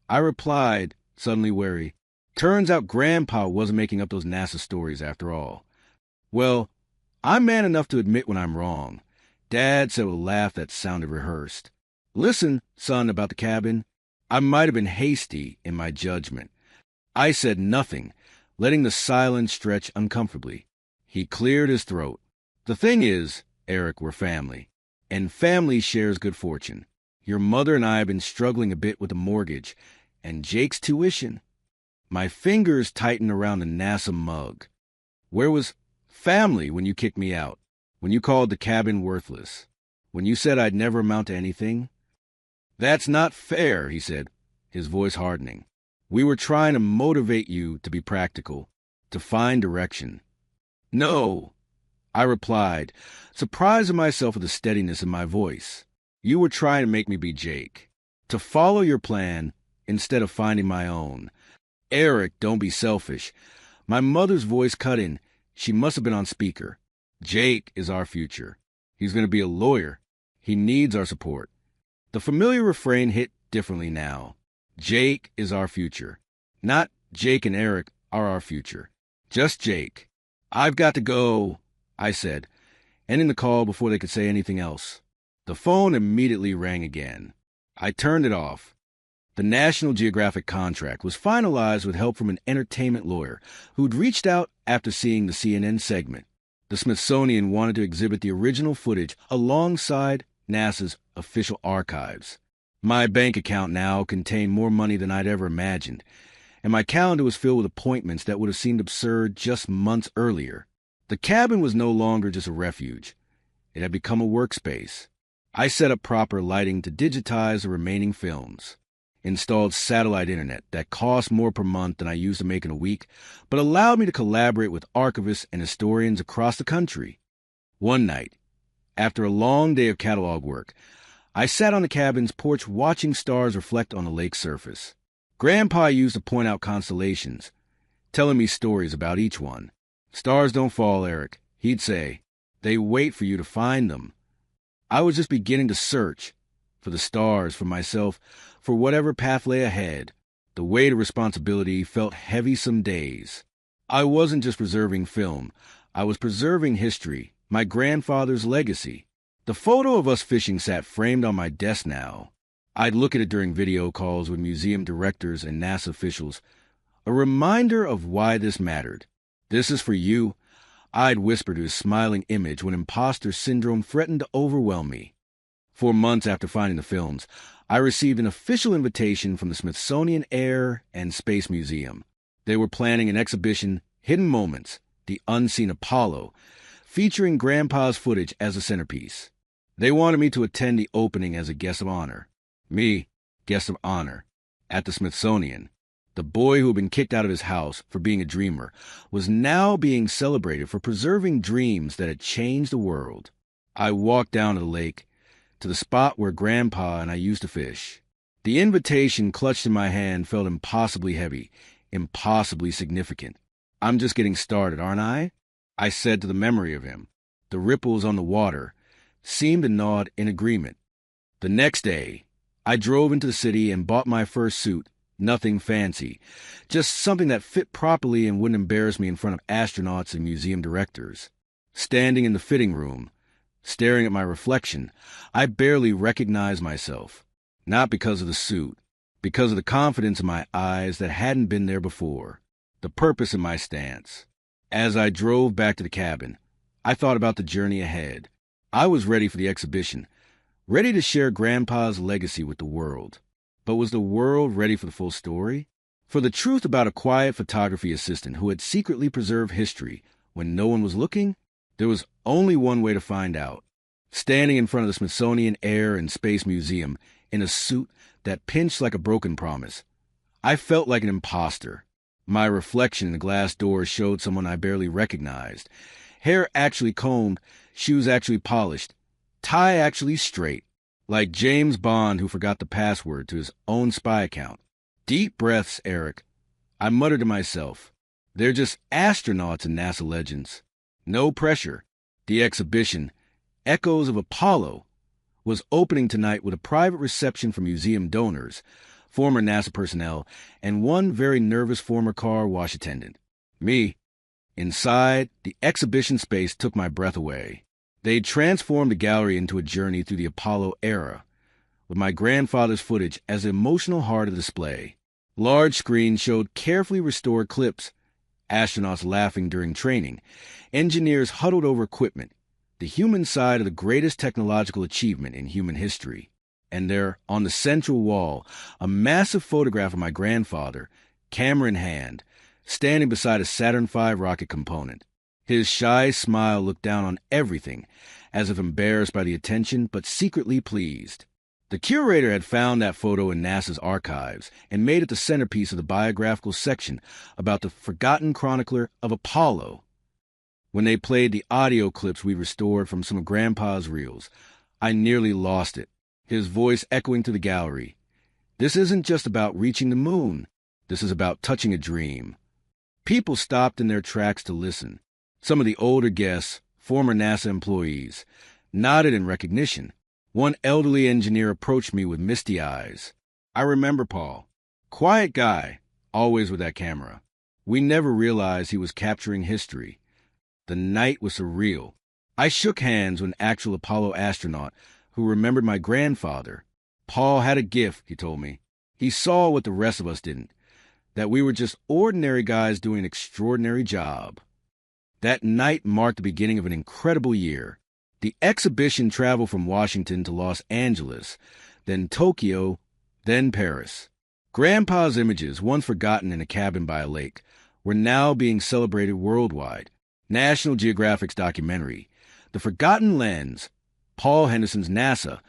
I replied, suddenly wary. Turns out Grandpa wasn't making up those NASA stories after all. "Well, I'm man enough to admit when I'm wrong." Dad said with a laugh that sounded rehearsed. "Listen, son, about the cabin. I might have been hasty in my judgment." I said nothing, letting the silence stretch uncomfortably. He cleared his throat. "The thing is, Eric, we're family, and family shares good fortune. Your mother and I have been struggling a bit with the mortgage, and Jake's tuition." My fingers tightened around the NASA mug. "Where was family when you kicked me out? When you called the cabin worthless? When you said I'd never amount to anything?" "That's not fair," he said, his voice hardening. "We were trying to motivate you to be practical, to find direction." "No," I replied, surprised at myself at the steadiness in my voice. "You were trying to make me be Jake, to follow your plan instead of finding my own." "Eric, don't be selfish." My mother's voice cut in. She must have been on speaker. "Jake is our future. He's going to be a lawyer. He needs our support. The familiar refrain hit differently now. Jake is our future. Not Jake and Eric are our future. Just Jake. I've got to go, I said, ending the call before they could say anything else. The phone immediately rang again. I turned it off. The National Geographic contract was finalized with help from an entertainment lawyer who'd reached out after seeing the CNN segment. The Smithsonian wanted to exhibit the original footage alongside NASA's official archives. My bank account now contained more money than I'd ever imagined, and my calendar was filled with appointments that would have seemed absurd just months earlier. The cabin was no longer just a refuge. It had become a workspace. I set up proper lighting to digitize the remaining films, installed satellite internet that cost more per month than I used to make in a week, but allowed me to collaborate with archivists and historians across the country. One night, after a long day of catalog work, I sat on the cabin's porch watching stars reflect on the lake's surface. Grandpa used to point out constellations, telling me stories about each one. Stars don't fall, Eric, he'd say. They wait for you to find them. I was just beginning to search for the stars, for myself, for whatever path lay ahead. The weight of responsibility felt heavy some days. I wasn't just preserving film. I was preserving history, my grandfather's legacy. The photo of us fishing sat framed on my desk now. I'd look at it during video calls with museum directors and NASA officials, a reminder of why this mattered. This is for you, I'd whisper to his smiling image when imposter syndrome threatened to overwhelm me. 4 months after finding the films, I received an official invitation from the Smithsonian Air and Space Museum. They were planning an exhibition, Hidden Moments, the Unseen Apollo, featuring Grandpa's footage as a centerpiece. They wanted me to attend the opening as a guest of honor. Me, guest of honor, at the Smithsonian. The boy who had been kicked out of his house for being a dreamer was now being celebrated for preserving dreams that had changed the world. I walked down to the lake, to the spot where Grandpa and I used to fish. The invitation clutched in my hand felt impossibly heavy, impossibly significant. I'm just getting started, aren't I? I said to the memory of him. The ripples on the water seemed to nod in agreement. The next day, I drove into the city and bought my first suit. Nothing fancy, just something that fit properly and wouldn't embarrass me in front of astronauts and museum directors. Standing in the fitting room, staring at my reflection, I barely recognized myself. Not because of the suit, because of the confidence in my eyes that hadn't been there before, the purpose in my stance. As I drove back to the cabin, I thought about the journey ahead. I was ready for the exhibition, ready to share Grandpa's legacy with the world. But was the world ready for the full story? For the truth about a quiet photography assistant who had secretly preserved history when no one was looking? There was only one way to find out. Standing in front of the Smithsonian Air and Space Museum in a suit that pinched like a broken promise, I felt like an imposter. My reflection in the glass door showed someone I barely recognized. Hair actually combed, shoes actually polished, tie actually straight. Like James Bond who forgot the password to his own spy account. Deep breaths, Eric. I muttered to myself. They're just astronauts and NASA legends. No pressure. The exhibition, Echoes of Apollo, was opening tonight with a private reception for museum donors, former NASA personnel, and one very nervous former car wash attendant. Me. Inside, the exhibition space took my breath away. They'd transformed the gallery into a journey through the Apollo era, with my grandfather's footage as the emotional heart of the display. Large screens showed carefully restored clips, astronauts laughing during training, engineers huddled over equipment, the human side of the greatest technological achievement in human history. And there, on the central wall, a massive photograph of my grandfather, camera in hand, standing beside a Saturn V rocket component. His shy smile looked down on everything, as if embarrassed by the attention, but secretly pleased. The curator had found that photo in NASA's archives and made it the centerpiece of the biographical section about the forgotten chronicler of Apollo. When they played the audio clips we restored from some of Grandpa's reels, I nearly lost it, his voice echoing through the gallery. This isn't just about reaching the moon. This is about touching a dream. People stopped in their tracks to listen. Some of the older guests, former NASA employees, nodded in recognition. One elderly engineer approached me with misty eyes. I remember Paul. Quiet guy, always with that camera. We never realized he was capturing history. The night was surreal. I shook hands with an actual Apollo astronaut who remembered my grandfather. Paul had a gift, he told me. He saw what the rest of us didn't, that we were just ordinary guys doing an extraordinary job. That night marked the beginning of an incredible year. The exhibition traveled from Washington to Los Angeles, then Tokyo, then Paris. Grandpa's images, once forgotten in a cabin by a lake, were now being celebrated worldwide. National Geographic's documentary, The Forgotten Lands, Paul Henderson's NASA,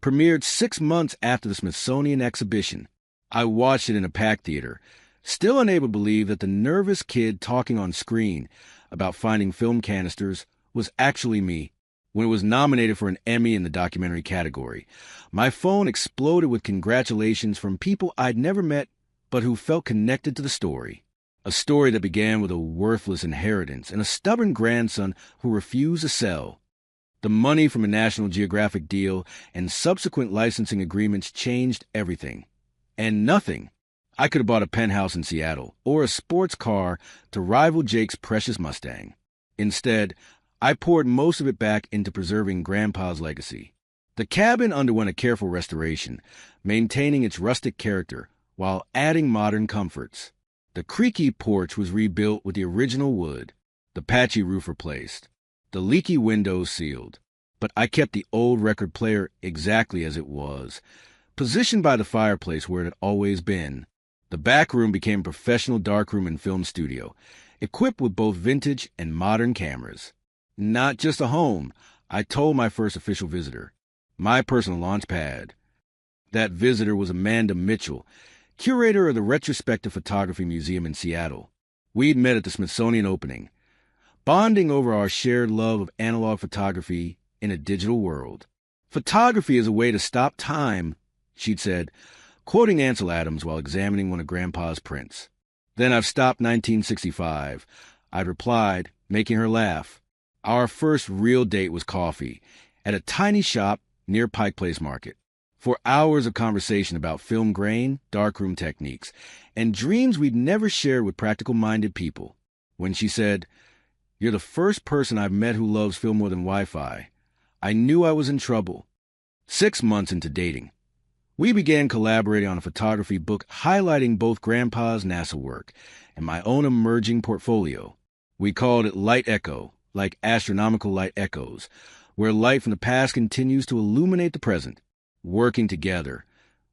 premiered 6 months after the Smithsonian exhibition. I watched it in a packed theater, still unable to believe that the nervous kid talking on screen about finding film canisters was actually me. When it was nominated for an Emmy in the documentary category, my phone exploded with congratulations from people I'd never met but who felt connected to the story. A story that began with a worthless inheritance and a stubborn grandson who refused to sell. The money from a National Geographic deal and subsequent licensing agreements changed everything. And nothing. I could have bought a penthouse in Seattle or a sports car to rival Jake's precious Mustang. Instead, I poured most of it back into preserving Grandpa's legacy. The cabin underwent a careful restoration, maintaining its rustic character while adding modern comforts. The creaky porch was rebuilt with the original wood, the patchy roof replaced, the leaky windows sealed. But I kept the old record player exactly as it was, positioned by the fireplace where it had always been. The back room became a professional darkroom and film studio, equipped with both vintage and modern cameras. Not just a home, I told my first official visitor, my personal launch pad. That visitor was Amanda Mitchell, curator of the Retrospective Photography Museum in Seattle. We'd met at the Smithsonian opening, bonding over our shared love of analog photography in a digital world. Photography is a way to stop time, she'd said, quoting Ansel Adams while examining one of Grandpa's prints. Then I've stopped 1965, I'd replied, making her laugh. Our first real date was coffee at a tiny shop near Pike Place Market. For hours of conversation about film grain, darkroom techniques, and dreams we'd never shared with practical-minded people. When she said, "You're the first person I've met who loves film more than Wi-Fi," I knew I was in trouble. 6 months into dating, we began collaborating on a photography book highlighting both Grandpa's NASA work and my own emerging portfolio. We called it Light Echo, like astronomical light echoes, where light from the past continues to illuminate the present. Working together,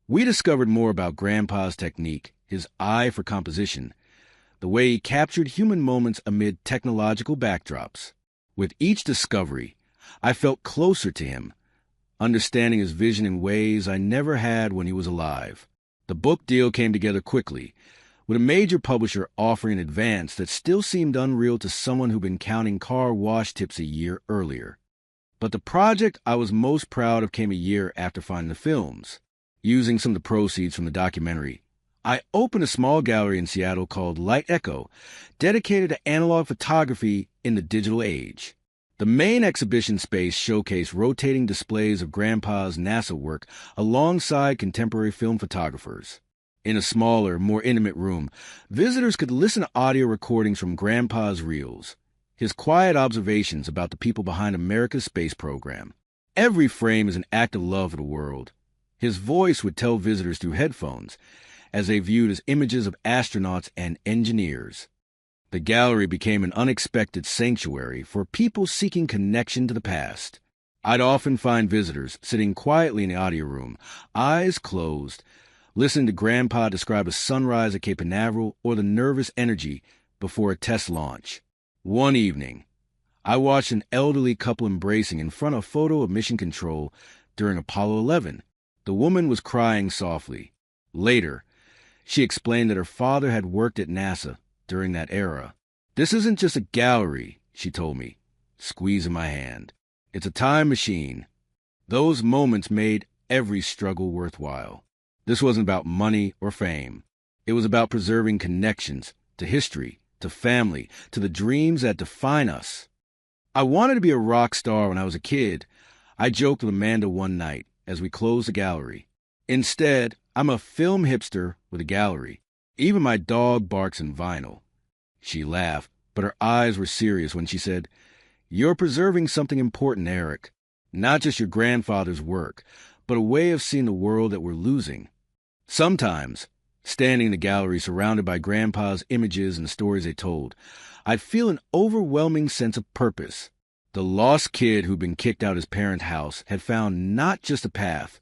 we discovered more about Grandpa's technique, his eye for composition, the way he captured human moments amid technological backdrops. With each discovery, I felt closer to him, understanding his vision in ways I never had when he was alive. The book deal came together quickly, with a major publisher offering an advance that still seemed unreal to someone who'd been counting car wash tips a year earlier. But the project I was most proud of came a year after finding the films. Using some of the proceeds from the documentary, I opened a small gallery in Seattle called Light Echo, dedicated to analog photography in the digital age. The main exhibition space showcased rotating displays of Grandpa's NASA work alongside contemporary film photographers. In a smaller, more intimate room, visitors could listen to audio recordings from Grandpa's reels, his quiet observations about the people behind America's space program. Every frame is an act of love for the world. His voice would tell visitors through headphones, as they viewed as images of astronauts and engineers. The gallery became an unexpected sanctuary for people seeking connection to the past. I'd often find visitors sitting quietly in the audio room, eyes closed, listening to Grandpa describe a sunrise at Cape Canaveral or the nervous energy before a test launch. One evening, I watched an elderly couple embracing in front of a photo of Mission Control during Apollo 11. The woman was crying softly. Later, she explained that her father had worked at NASA during that era. "This isn't just a gallery," she told me, squeezing my hand. "It's a time machine." Those moments made every struggle worthwhile. This wasn't about money or fame. It was about preserving connections to history, to family, to the dreams that define us. I wanted to be a rock star when I was a kid. I joked with Amanda one night as we closed the gallery. Instead, I'm a film hipster with a gallery. Even my dog barks in vinyl. She laughed, but her eyes were serious when she said, "You're preserving something important, Eric. Not just your grandfather's work, but a way of seeing the world that we're losing." Sometimes, standing in the gallery surrounded by Grandpa's images and the stories they told, I'd feel an overwhelming sense of purpose. The lost kid who'd been kicked out of his parents' house had found not just a path,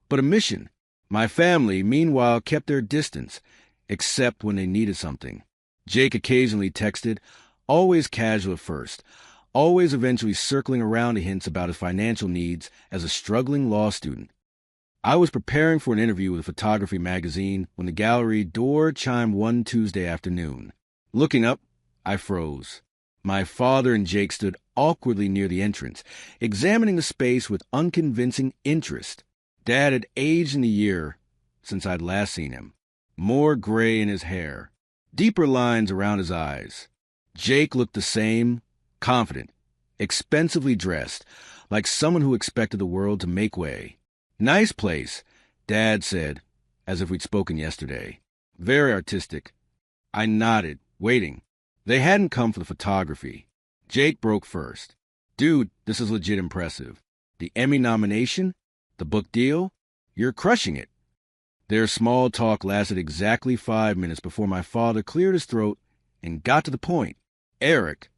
but a mission. My family, meanwhile, kept their distance, except when they needed something. Jake occasionally texted, always casual at first, always eventually circling around to hints about his financial needs as a struggling law student. I was preparing for an interview with a photography magazine when the gallery door chimed one Tuesday afternoon. Looking up, I froze. My father and Jake stood awkwardly near the entrance, examining the space with unconvincing interest. Dad had aged in a year since I'd last seen him. More gray in his hair, deeper lines around his eyes. Jake looked the same, confident, expensively dressed, like someone who expected the world to make way. "Nice place," Dad said, as if we'd spoken yesterday. "Very artistic." I nodded, waiting. They hadn't come for the photography. Jake broke first. "Dude, this is legit impressive. The Emmy nomination? The book deal? You're crushing it." Their small talk lasted exactly 5 minutes before my father cleared his throat and got to the point. "Eric,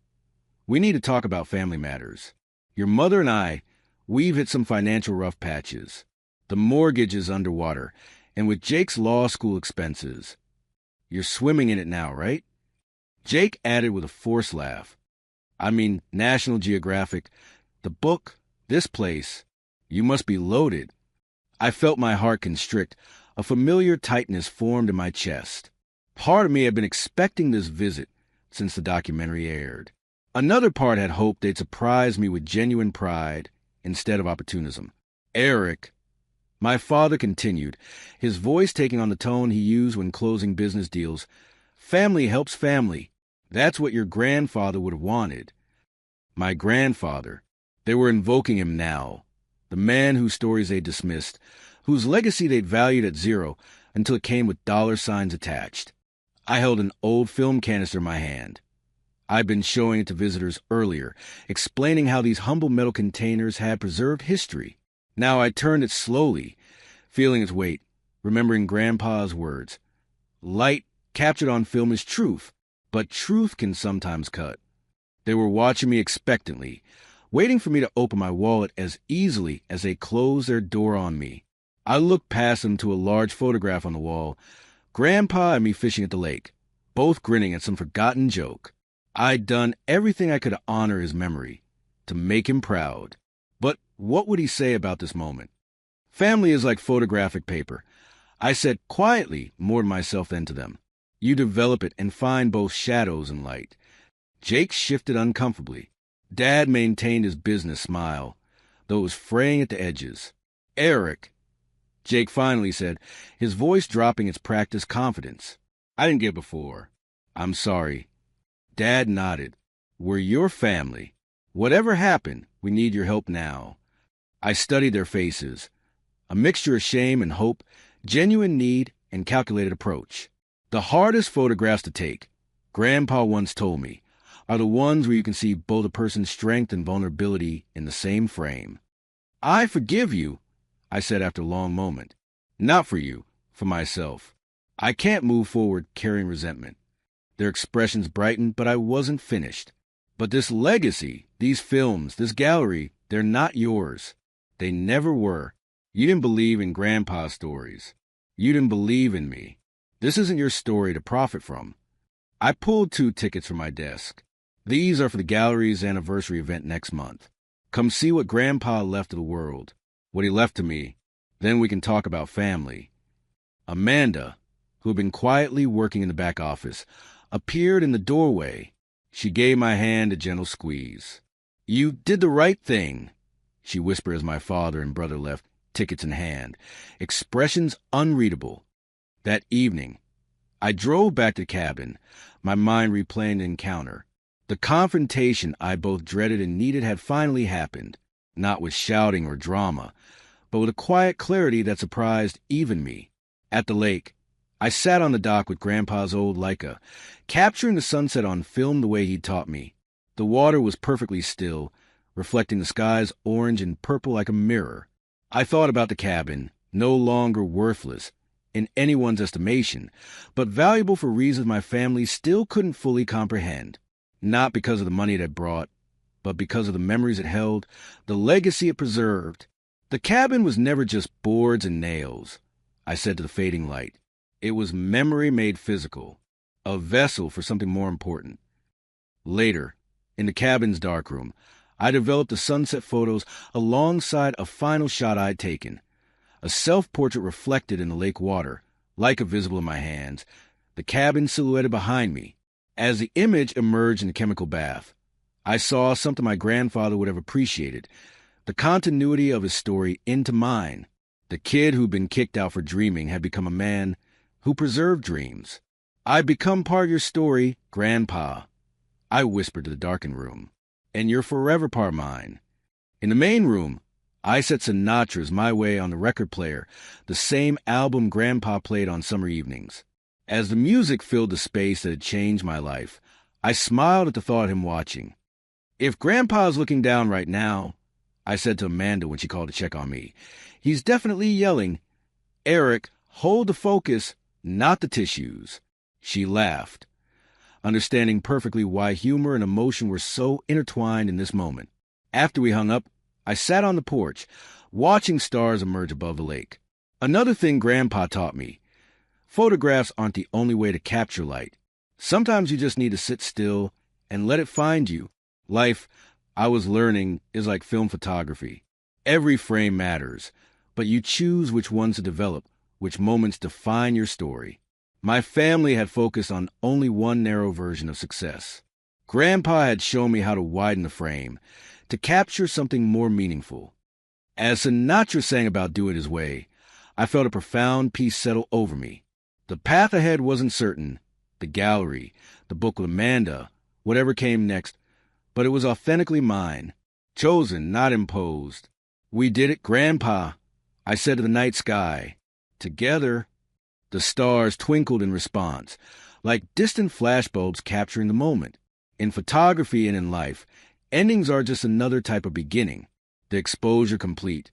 we need to talk about family matters. Your mother and I, we've hit some financial rough patches. The mortgage is underwater, and with Jake's law school expenses. You're swimming in it now, right?" Jake added with a forced laugh. "I mean, National Geographic, the book, this place. You must be loaded." I felt my heart constrict. A familiar tightness formed in my chest. Part of me had been expecting this visit since the documentary aired. Another part had hoped they'd surprise me with genuine pride instead of opportunism. "Eric," my father continued, his voice taking on the tone he used when closing business deals, "family helps family. That's what your grandfather would have wanted." My grandfather. They were invoking him now. The man whose stories they dismissed, whose legacy they'd valued at zero until it came with dollar signs attached. I held an old film canister in my hand. I'd been showing it to visitors earlier, explaining how these humble metal containers had preserved history. Now I turned it slowly, feeling its weight, remembering Grandpa's words. "Light captured on film is truth, but truth can sometimes cut." They were watching me expectantly, waiting for me to open my wallet as easily as they closed their door on me. I looked past them to a large photograph on the wall, Grandpa and me fishing at the lake, both grinning at some forgotten joke. I'd done everything I could to honor his memory, to make him proud. But what would he say about this moment? "Family is like photographic paper," I said quietly, more to myself than to them. "You develop it and find both shadows and light." Jake shifted uncomfortably. Dad maintained his business smile, though it was fraying at the edges. "Eric," Jake finally said, his voice dropping its practiced confidence. "I didn't get it before. I'm sorry." Dad nodded. "We're your family. Whatever happened, we need your help now." I studied their faces. A mixture of shame and hope, genuine need and calculated approach. The hardest photographs to take, Grandpa once told me, are the ones where you can see both a person's strength and vulnerability in the same frame. "I forgive you," I said after a long moment. "Not for you, for myself. I can't move forward carrying resentment." Their expressions brightened, but I wasn't finished. "But this legacy, these films, this gallery, they're not yours. They never were. You didn't believe in Grandpa's stories. You didn't believe in me. This isn't your story to profit from." I pulled 2 tickets from my desk. "These are for the gallery's anniversary event next month. Come see what Grandpa left to the world, what he left to me. Then we can talk about family." Amanda, who had been quietly working in the back office, appeared in the doorway. She gave my hand a gentle squeeze. "You did the right thing," she whispered as my father and brother left, tickets in hand, expressions unreadable. That evening, I drove back to the cabin, my mind replaying the encounter. The confrontation I both dreaded and needed had finally happened. not with shouting or drama, but with a quiet clarity that surprised even me. At the lake, I sat on the dock with Grandpa's old Leica, capturing the sunset on film the way he'd taught me. The water was perfectly still, reflecting the sky's orange and purple like a mirror. I thought about the cabin, no longer worthless in anyone's estimation, but valuable for reasons my family still couldn't fully comprehend. Not because of the money it had brought, but because of the memories it held, the legacy it preserved. The cabin was never just boards and nails, I said to the fading light. It was memory made physical, a vessel for something more important. Later, in the cabin's darkroom, I developed the sunset photos alongside a final shot I'd taken. A self-portrait reflected in the lake water, Leica visible in my hands, the cabin silhouetted behind me. As the image emerged in the chemical bath, I saw something my grandfather would have appreciated, the continuity of his story into mine. The kid who'd been kicked out for dreaming had become a man who preserved dreams. "I've become part of your story, Grandpa," I whispered to the darkened room, "and you're forever part of mine." In the main room, I set Sinatra's My Way on the record player, the same album Grandpa played on summer evenings. As the music filled the space that had changed my life, I smiled at the thought of him watching. "If Grandpa's looking down right now," I said to Amanda when she called to check on me, "he's definitely yelling, 'Eric, hold the focus, not the tissues.'" She laughed, understanding perfectly why humor and emotion were so intertwined in this moment. After we hung up, I sat on the porch, watching stars emerge above the lake. Another thing Grandpa taught me: photographs aren't the only way to capture light. Sometimes you just need to sit still and let it find you. Life, I was learning, is like film photography. Every frame matters, but you choose which ones to develop, which moments define your story. My family had focused on only one narrow version of success. Grandpa had shown me how to widen the frame, to capture something more meaningful. As Sinatra sang about "Do It His Way," I felt a profound peace settle over me. The path ahead wasn't certain, the gallery, the book with Amanda, whatever came next, but it was authentically mine, chosen, not imposed. "We did it, Grandpa," I said to the night sky. Together, the stars twinkled in response, like distant flashbulbs capturing the moment. In photography and in life, endings are just another type of beginning, the exposure complete,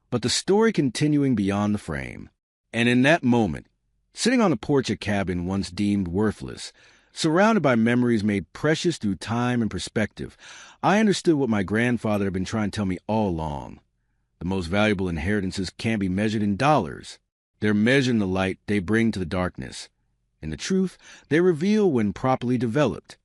but the story continuing beyond the frame. And in that moment, sitting on the porch at cabin once deemed worthless, surrounded by memories made precious through time and perspective, I understood what my grandfather had been trying to tell me all along. The most valuable inheritances can't be measured in dollars. They're measured in the light they bring to the darkness, and the truth they reveal when properly developed.